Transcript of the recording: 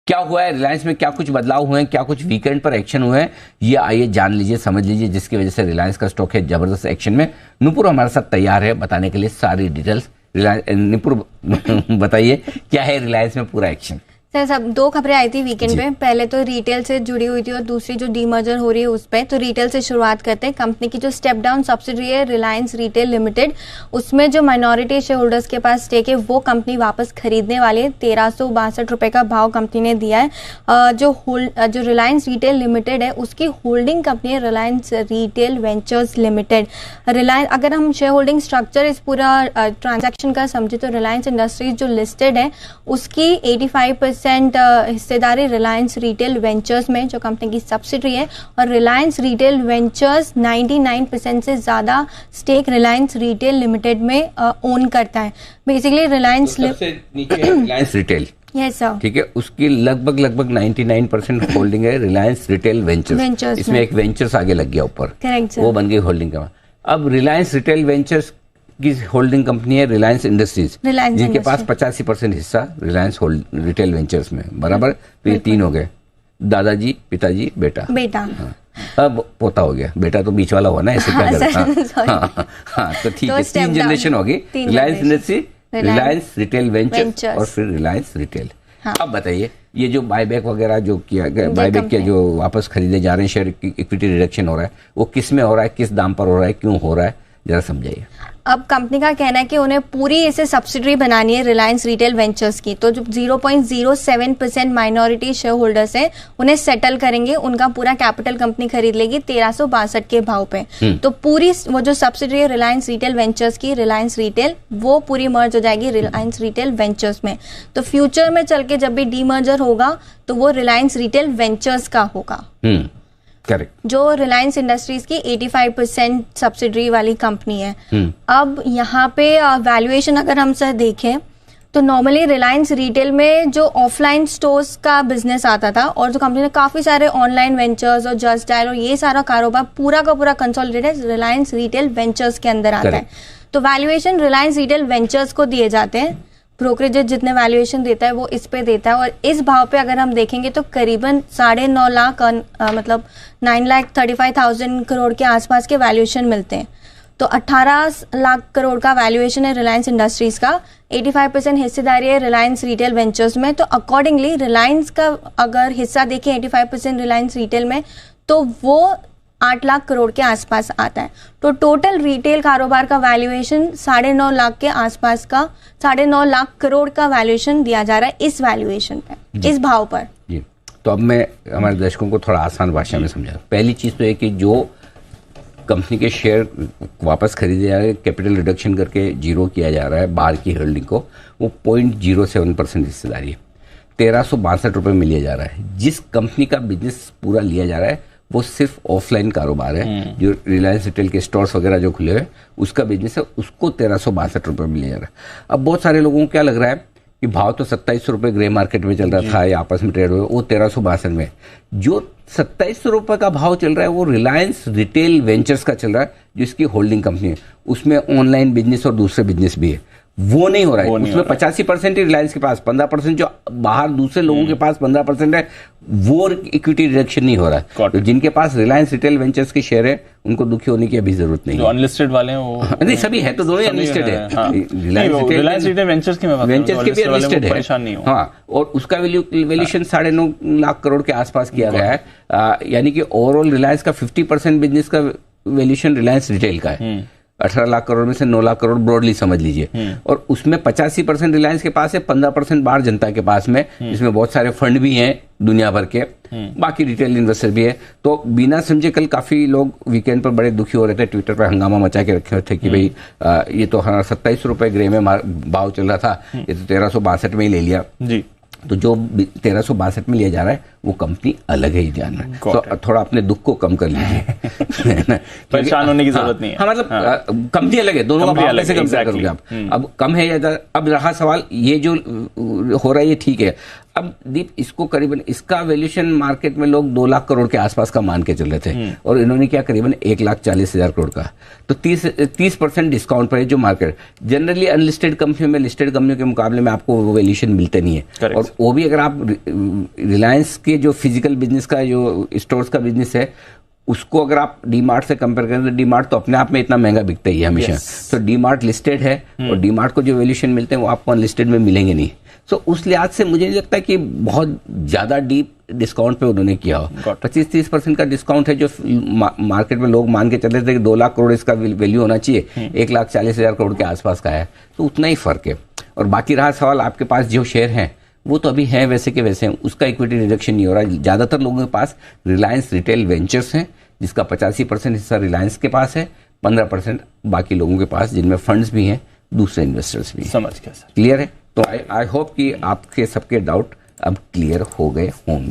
क्या हुआ है रिलायंस में, क्या कुछ बदलाव हुए हैं, क्या कुछ वीकेंड पर एक्शन हुए हैं, ये आइए जान लीजिए, समझ लीजिए, जिसकी वजह से रिलायंस का स्टॉक है जबरदस्त एक्शन में। नुपुर हमारे साथ तैयार है बताने के लिए सारी डिटेल्स। नुपुर बताइए क्या है रिलायंस में पूरा एक्शन। सर सब दो खबरें आई थी वीकेंड पे, पहले तो रिटेल से जुड़ी हुई थी और दूसरी जो डीमर्जर हो रही है उस पे। तो रिटेल से शुरुआत करते हैं। कंपनी की जो स्टेप डाउन सब्सिडरी है रिलायंस रिटेल लिमिटेड, उसमें जो माइनॉरिटी शेयर होल्डर्स के पास स्टेक है वो कंपनी वापस खरीदने वाली है। 1362 रुपए का भाव कंपनी ने दिया है। जो रिलायंस रिटेल लिमिटेड है उसकी होल्डिंग कंपनी है Reliance retail ventures limited. Reliance, अगर हम शेयर होल्डिंग स्ट्रक्चर इस पूरा ट्रांजैक्शन का समझे तो रिलायंस इंडस्ट्रीज जो लिस्टेड है उसकी 85% हिस्सेदारी रिलायंस रिटेल वेंचर्स में जो कंपनी की सब्सिडरी है, और रिलायंस रिटेल वेंचर्स 99% से ज्यादा स्टेक रिलायंस रिटेल लिमिटेड में ओन करता है। बेसिकली रिलायंस सबसे नीचे रिलायंस रिटेल, यस सर, ठीक है, उसकी लगभग 99% होल्डिंग है रिलायंस रिटेल वेंचर्स। इसमें एक वेंचर्स आगे लग गया ऊपर, करेक्ट सर, वो बन गई होल्डिंग का। अब रिलायंस रिटेल वेंचर्स की होल्डिंग कंपनी है रिलायंस इंडस्ट्रीज, जिनके पास 85% हिस्सा रिलायंस रिटेल वेंचर्स में, बराबर। तो ये तीन हो गए, दादाजी, पिताजी, बेटा। हाँ। अब पोता हो गया, बेटा तो बीच वाला हुआ ना, ऐसे क्या करता। हाँ, तो ठीक है, 3 जनरेशन होगी, Reliance industry, Reliance retail ventures और फिर रिलायंस रिटेल। अब बताइए ये जो बायबैक वगैरह जो किया गया, बायबैक के जो वापस खरीदे जा रहे हैं शेयर, इक्विटी रिडक्शन हो रहा है, वो किस में हो रहा है, किस दाम पर हो रहा है, क्यों हो रहा है, जरा समझाइए। अब कंपनी का कहना है कि उन्हें पूरी इसे सब्सिडरी बनानी है रिलायंस रिटेल वेंचर्स की। तो जो 0.07% माइनॉरिटी शेयर होल्डर्स हैं उन्हें सेटल करेंगे, उनका पूरा कैपिटल कंपनी खरीद लेगी 1362 के भाव पे। तो पूरी वो जो सब्सिडरी है रिलायंस रिटेल वेंचर्स की, रिलायंस रिटेल, वो पूरी मर्ज हो जाएगी रिलायंस रिटेल वेंचर्स में। तो फ्यूचर में चल के जब भी डीमर्जर होगा तो वो रिलायंस रिटेल वेंचर्स का होगा। करेक्ट, जो रिलायंस इंडस्ट्रीज की 85% सब्सिडरी वाली कंपनी है। अब यहाँ पे वैल्यूएशन अगर हम सर देखें तो नॉर्मली रिलायंस रिटेल में जो ऑफलाइन स्टोर्स का बिजनेस आता था और जो कंपनी ने काफी सारे ऑनलाइन वेंचर्स और जस्ट डायल और ये सारा कारोबार पूरा का पूरा कंसोलिडेटेड रिलायंस रिटेल वेंचर्स के अंदर आता है। तो वैल्यूएशन रिलायंस रिटेल वेंचर्स को दिए जाते हैं, ब्रोकरेज जितने वैल्यूएशन देता है वो इस पे देता है। और इस भाव पे अगर हम देखेंगे तो करीबन 9.5 लाख मतलब 9,35,000 करोड़ के आसपास के वैल्यूएशन मिलते हैं। तो 18 लाख करोड़ का वैल्यूएशन है रिलायंस इंडस्ट्रीज का, 85% हिस्सेदारी है रिलायंस रिटेल वेंचर्स में। तो अकॉर्डिंगली रिलायंस का अगर हिस्सा देखें 85% रिलायंस रिटेल में तो वो 8 लाख करोड़ के आसपास आता है। तो टोटल रिटेल कारोबार का वैल्यूएशन 9.5 लाख के आसपास का, 9.5 लाख करोड़ का वैल्यूएशन दिया जा रहा है इस वैल्यूएशन पे, इस भाव पर जी। तो अब मैं हमारे दर्शकों को थोड़ा आसान भाषा में समझा। पहली चीज तो है कि जो कंपनी के शेयर वापस खरीदे जा रहे हैं, कैपिटल रिडक्शन करके जीरो किया जा रहा है बाहर की होल्डिंग को, वो 0.07% हिस्सेदारी है, 1362 रुपये में लिया जा रहा है। जिस कंपनी का बिजनेस पूरा लिया जा रहा है वो सिर्फ ऑफलाइन कारोबार है, जो रिलायंस रिटेल के स्टोर्स वगैरह जो खुले हुए उसका बिजनेस है, उसको 1362 रुपये में लिया जा रहा है। अब बहुत सारे लोगों को क्या लग रहा है कि भाव तो 2700 रुपये ग्रे मार्केट में चल रहा था या आपस में ट्रेड हुए, वो 1362 में। जो 2700 रुपये का भाव चल रहा है वो रिलायंस रिटेल वेंचर्स का चल रहा है, जिसकी होल्डिंग कंपनी है, उसमें ऑनलाइन बिजनेस और दूसरे बिजनेस भी है, वो नहीं हो रहा है। उसमें 85% ही रिलायंस के पास, 15% जो बाहर दूसरे लोगों के पास 15% है, वो इक्विटी रिडक्शन नहीं हो रहा है। तो जिनके पास रिलायंस रिटेल वेंचर्स के शेयर है उनको दुखी होने की अभी जरूरत नहीं। जो अनलिस्टेड वाले हैं वो नहीं, सभी है, तो दोनों ही अनलिस्टेड है। रिलायंस रिटेल वेंचर्स की भी अनलिस्टेड है, परेशान नहीं हो। हाँ, और उसका वैल्यूएशन 9.5 लाख करोड़ के आसपास किया गया है। यानी कि ओवरऑल रिलायंस का 50% बिजनेस का वैल्यूएशन रिलायंस रिटेल का है। 18 लाख करोड़ में से 9 लाख करोड़ ब्रॉडली समझ लीजिए, और उसमें 85% रिलायंस के पास है, 15% बाहर जनता के पास में, जिसमें बहुत सारे फंड भी हैं दुनिया भर के, बाकी रिटेल इन्वेस्टर भी है। तो बिना समझे कल काफी लोग वीकेंड पर बड़े दुखी हो रहे थे, ट्विटर पर हंगामा मचा के रखे हुए थे कि भाई ये तो 27 रुपए ग्रे में भाव चल रहा था, ये तो 1362 में ही ले लिया जी। तो जो 1362 में लिया जा रहा है वो कंपनी अलग है, ध्यान में। तो थोड़ा अपने दुख को कम कर लीजिए, परेशान होने की जरूरत नहीं है। हाँ, मतलब कंपनी अलग है, दोनों का भाव कैसे कम करोगे आप। अब कम है या अब रहा सवाल ये जो हो रहा है ये ठीक है। अब दीप इसको करीबन इसका वैल्यूएशन मार्केट में लोग 2 लाख करोड़ के आसपास का मान के चल रहे थे और इन्होंने क्या करीबन 1,40,000 करोड़ का, तो 30% डिस्काउंट पर है जो मार्केट जनरली अनलिस्टेड कंपनियों में, लिस्टेड कंपनियों के मुकाबले में आपको वो वैल्यूएशन मिलते नहीं है। Correct. और वो भी अगर आप रिलायंस के जो फिजिकल बिजनेस का जो स्टोर्स का बिजनेस है उसको अगर आप डीमार्ट से कंपेयर करें तो डीमार्ट तो अपने आप में इतना महंगा बिकता ही है हमेशा। तो डीमार्ट लिस्टेड है और डीमार्ट को जो वैल्यूएशन मिलते हैं वो आपको अनलिस्टेड में मिलेंगे नहीं। तो उस लिहाज से मुझे नहीं लगता कि बहुत ज्यादा डीप डिस्काउंट पे उन्होंने किया हो। 25-30% का डिस्काउंट है जो मार्केट में लोग मान के चल रहे थे कि 2 लाख करोड़ इसका वैल्यू होना चाहिए, 1,40,000 करोड़ के आसपास का है, तो उतना ही फर्क है। और बाकी रहा सवाल आपके पास जो शेयर हैं वो तो अभी हैं वैसे के वैसे हैं, उसका इक्विटी रिडक्शन नहीं हो रहा। ज़्यादातर लोगों के पास रिलायंस रिटेल वेंचर्स हैं जिसका 85% हिस्सा रिलायंस के पास है, 15% बाकी लोगों के पास जिनमें फंड्स भी हैं, दूसरे इन्वेस्टर्स भी हैं। समझ गया सर। क्लियर है? तो आई होप कि आपके सबके डाउट अब क्लियर हो गए होंगे।